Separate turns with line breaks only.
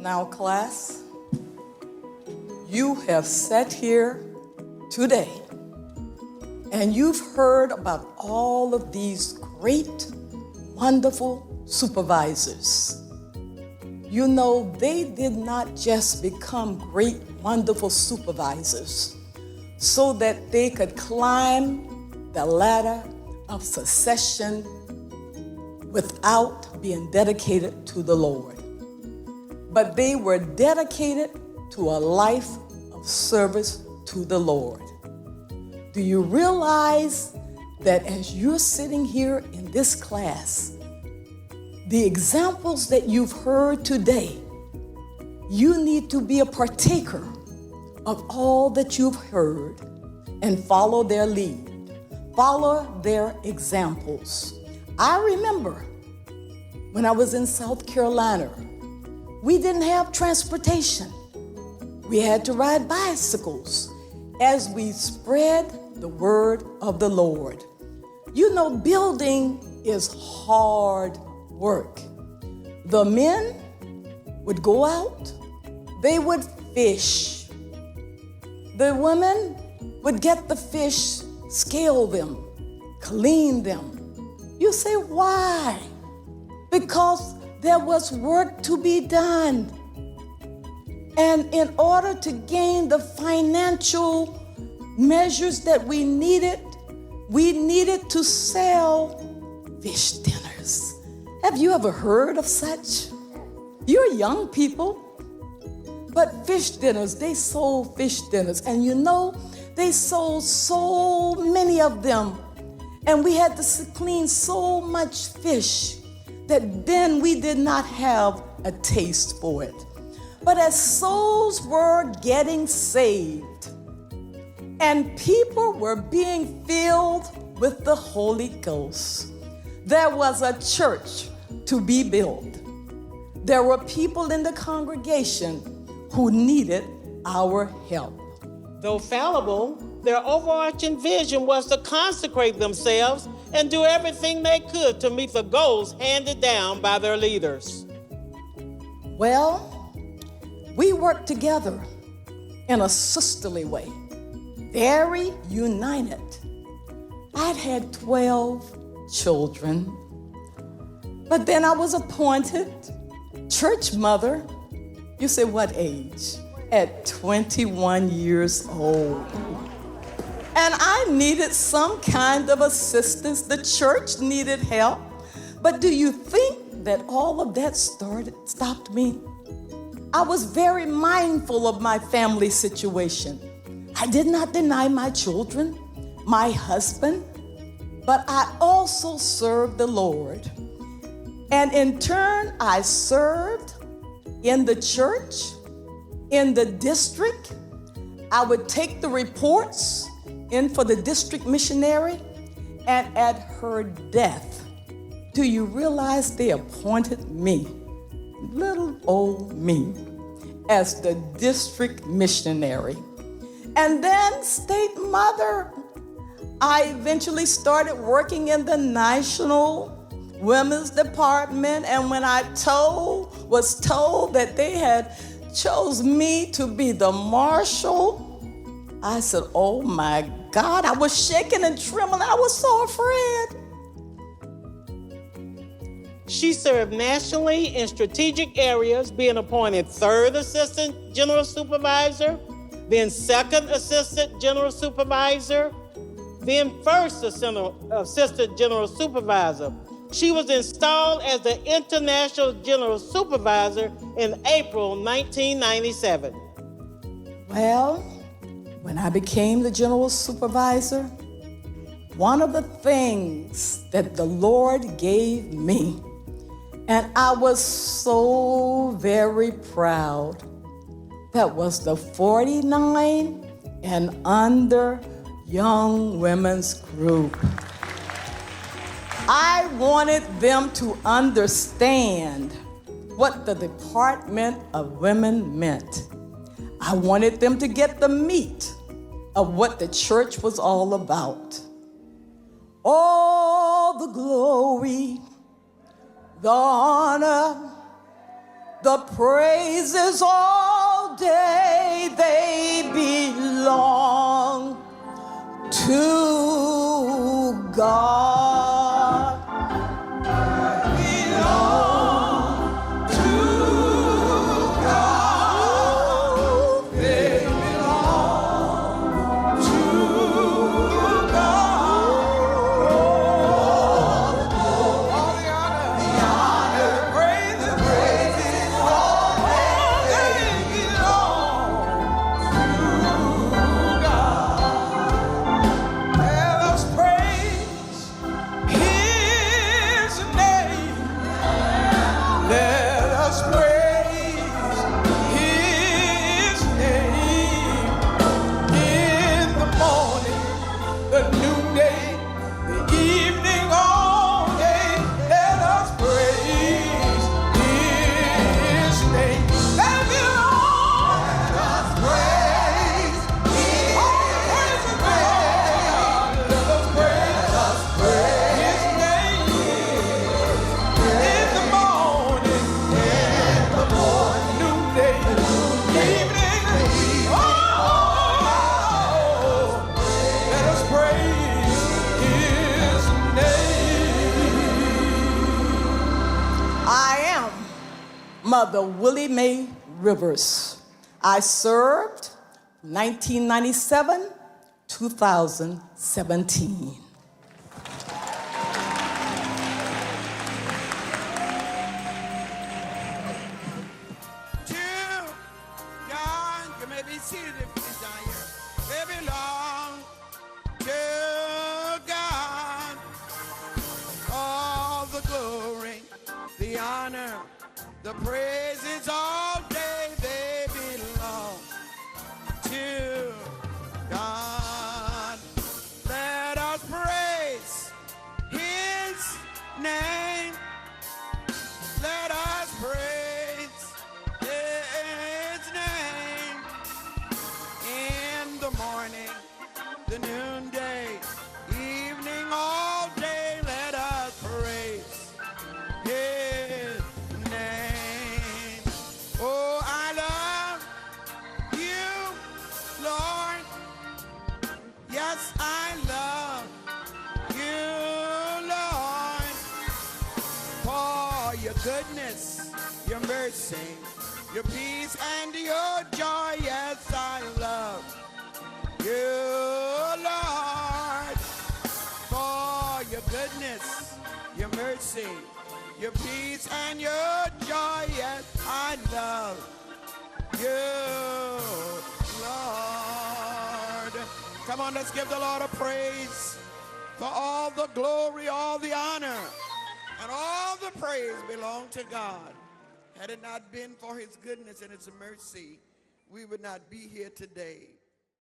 Now, class, you have sat here today and you've heard about all of these great, wonderful supervisors. You know, they did not just become great, wonderful supervisors so that they could climb the ladder of succession without being dedicated to the Lord. But they were dedicated to a life of service to the Lord. Do you realize that as you're sitting here in this class, the examples that you've heard today, you need to be a partaker of all that you've heard and follow their lead, follow their examples. I remember when I was in South Carolina, we didn't have transportation. We had to ride bicycles as we spread the word of the Lord. You know, building is hard work. The men would go out, they would fish. The women would get the fish, scale them, clean them. You say, why? Because there was work to be done. And in order to gain the financial measures that we needed to sell fish dinners. Have you ever heard of such? You're young people, but fish dinners, they sold fish dinners. And you know, they sold so many of them. And we had to clean so much fish that then we did not have a taste for it. But as souls were getting saved and people were being filled with the Holy Ghost, there was a church to be built. There were people in the congregation who needed our help.
Though fallible, their overarching vision was to consecrate themselves and do everything they could to meet the goals handed down by their leaders.
Well, we worked together in a sisterly way, very united. I'd had 12 children, but then I was appointed church mother. You say, what age? At 21 years old. And I needed some kind of assistance. The church needed help. But do you think that all of that stopped me? I was very mindful of my family situation. I did not deny my children, my husband, but I also served the Lord. And in turn, I served in the church, in the district. I would take the reports in for the district missionary, and at her death, do you realize they appointed me, little old me, as the district missionary? And then state mother. I eventually started working in the National Women's Department, and when I was told that they had chose me to be the marshal, I said, oh my God, I was shaking and trembling. I was so afraid.
She served nationally in strategic areas, being appointed 3rd Assistant General Supervisor, then 2nd Assistant General Supervisor, then 1st Assistant General Supervisor. She was installed as the International General Supervisor in April 1997.
Well, when I became the General Supervisor, one of the things that the Lord gave me, and I was so very proud, that was the 49 and under young women's group. I wanted them to understand what the Department of Women meant. I wanted them to get the meat of what the church was all about. All the glory, the honor, the the praises all day they belong to God. Belong to God. They belong to God. All the honor, praise, the praises all they belong to God. Let us praise His name. Let us praise His name. In the morning, the noonday, the evening, all day, let us praise His name. Let us praise all the praises belong to God. Let us praise His name. In the morning, noonday, evening, oh, let us praise His name. I am Mother Willie Mae Rivers. I served 1997, 2017.
To God, you may be seated if you desire. They belong to God. All the glory, the honor, the praises all day they belong to God. Let us praise His name. Let us praise His name. In the morning, the noonday, evening, all day, let us praise His name. Oh, I love you, Lord. Yes, I love you, Lord. For your goodness, your mercy, your peace, and your joy. Yes, I love you, Lord. For your goodness, your mercy, your peace, and your joy. Yes, I love you, Lord. Come on, let's give the Lord a praise for all the glory, all the honor, and all the praise belong to God. Had it not been for His goodness and His mercy, we would not be here today.